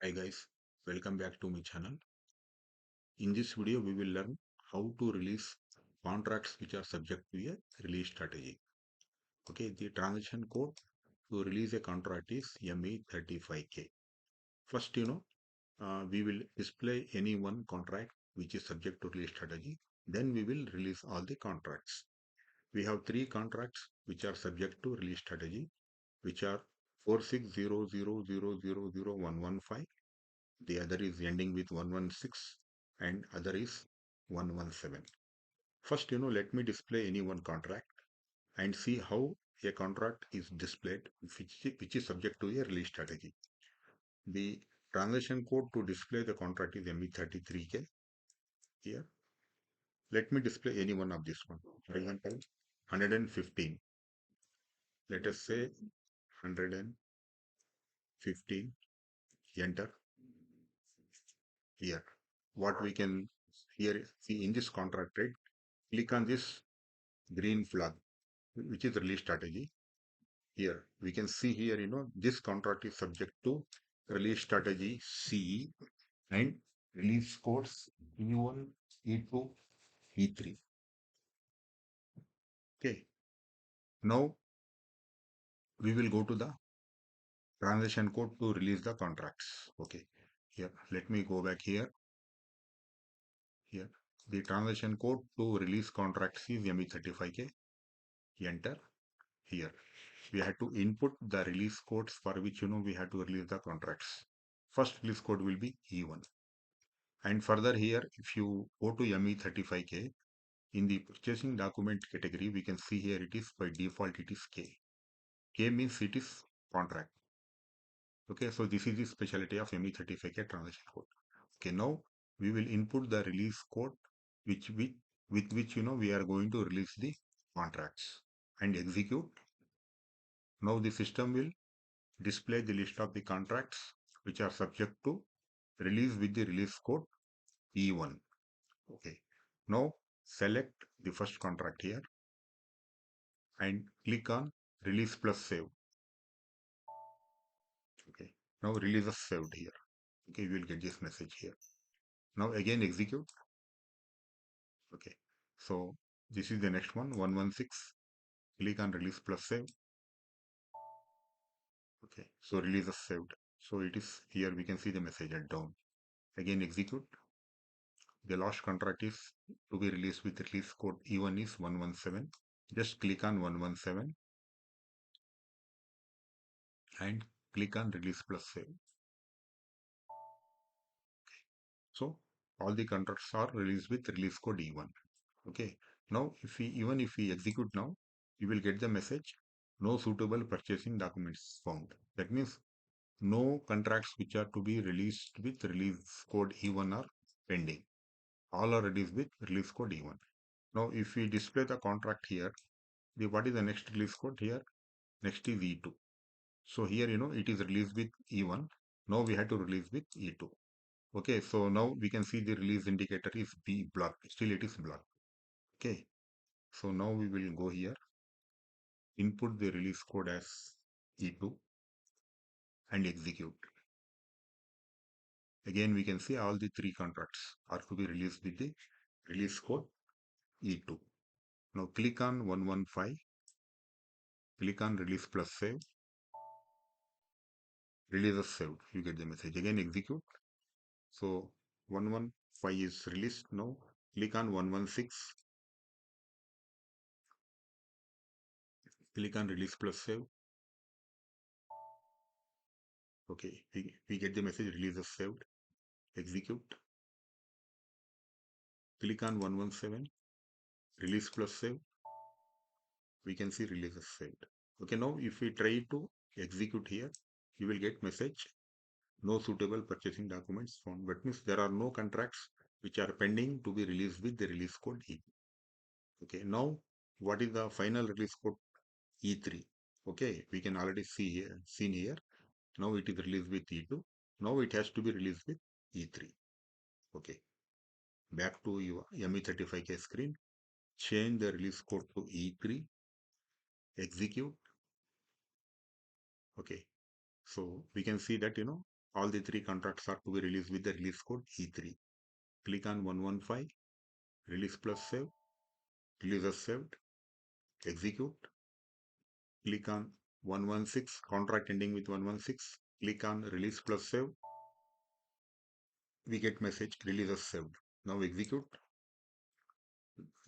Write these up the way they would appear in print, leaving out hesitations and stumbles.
Hi guys, welcome back to my channel. In this video, we will learn how to release contracts which are subject to a release strategy. Okay, the transaction code to release a contract is ME35K. First, we will display any one contract which is subject to release strategy. Then we will release all the contracts. We have three contracts which are subject to release strategy, which are 4600000115. The other is ending with 116 and other is 117. First, let me display any one contract and see how a contract is displayed which is subject to a release strategy. The transaction code to display the contract is ME33K. Here, let me display any one of this one. For example, 115. Let us say 115. Enter. Here, what we can here see in this contract, right? Click on this green flag, which is release strategy. Here we can see here, this contract is subject to release strategy CE and release codes E1, E2, E3. Okay. Now we will go to the transaction code to release the contracts. Okay. Here, let me go back here. Here, the transaction code to release contracts is ME35K. Enter. Here, we had to input the release codes for which we had to release the contracts. First release code will be E1. And further here, if you go to ME35K, in the purchasing document category, we can see here it is by default it is K. K means it is contract. Okay, so this is the specialty of ME35K transaction code. Okay, now we will input the release code with which we are going to release the contracts and execute. Now the system will display the list of the contracts which are subject to release with the release code E1. Okay. Now select the first contract here and click on release plus save. Okay. Now release is saved here. Okay, you will get this message here. Now again execute. Okay. So this is the next one, 116. Click on release plus save. Okay. So release is saved. So it is here we can see the message at down. Again execute. The last contract is to be released with release code E1 is 117. Just click on 117 and click on release plus save. So all the contracts are released with release code E1. Okay. Now even if we execute now, you will get the message no suitable purchasing documents found. That means no contracts which are to be released with release code E1 are pending. All are released with release code E1. Now if we display the contract here, what is the next release code here? Next is E2. So here it is released with E1. Now we have to release with E2. Okay, so now we can see the release indicator is B blocked. Still it is blocked. Okay, so now we will go here, input the release code as E2 and execute. Again, we can see all the three contracts are to be released with the release code E2. Now click on 115, click on release plus save, release is saved. You get the message. Again, execute. So 115 is released. Now click on 116, click on release plus save. Okay, we get the message release is saved. Execute. Click on 117, release plus save. We can see release is saved. Okay, now if we try to execute here, you will get message no suitable purchasing documents found. But means there are no contracts which are pending to be released with the release code E. Okay, now what is the final release code E3? Okay, we can already see here, seen here. Now it is released with E2. Now it has to be released with E3. Okay, back to your ME35K screen. Change the release code to E3. Execute. Okay, so we can see that All the three contracts are to be released with the release code E3. Click on 115, release plus save, release as saved, execute. Click on 116, contract ending with 116. Click on release plus save. We get message release as saved. Now execute.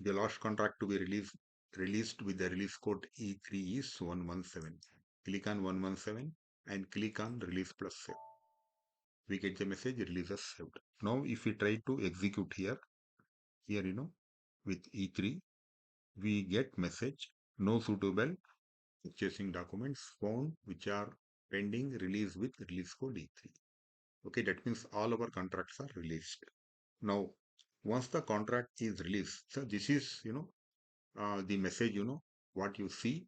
The last contract to be released with the release code E3 is 117. Click on 117 and click on release plus save. We get the message release as saved. Now if we try to execute here with E3, we get message no suitable purchasing documents found which are pending release with release code E3. Okay, that means all our contracts are released. Now, once the contract is released, so this is, the message, what you see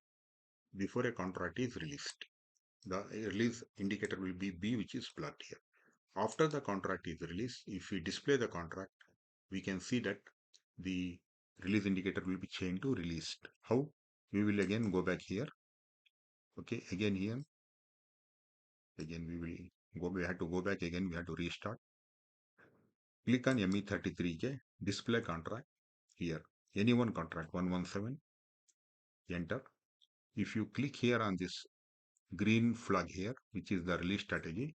before a contract is released. The release indicator will be B, which is plot here. After the contract is released, if we display the contract, we can see that the release indicator will be changed to released. How? We will again go back here. Okay, again here. Again, we have to go back again. We have to restart. Click on ME35K, display contract here. Any one contract, 117, enter. If you click here on this green flag here, which is the release strategy,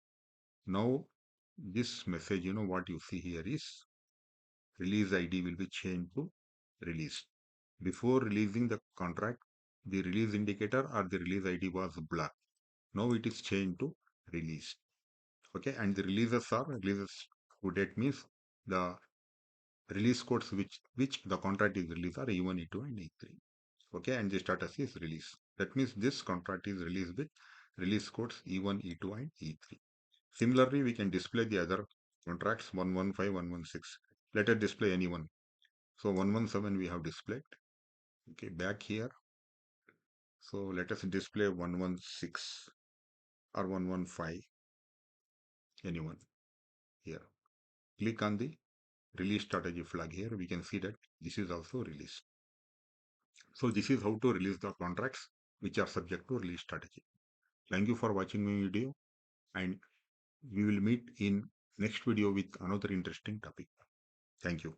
now this message, what you see here is release ID will be changed to release. Before releasing the contract, the release indicator or the release ID was black. Now it is changed to release. Okay, and the releases to date means the release codes which the contract is released are E1, E2, and E3. Okay, and the status is release. That means this contract is released with release codes E1, E2, and E3. Similarly, we can display the other contracts 115, 116. Let us display any one. So 117 we have displayed. Okay, back here. So let us display 116 or 115, anyone here. Click on the release strategy flag here. We can see that this is also released. So this is how to release the contracts which are subject to release strategy. Thank you for watching my video, and we will meet in next video with another interesting topic. Thank you.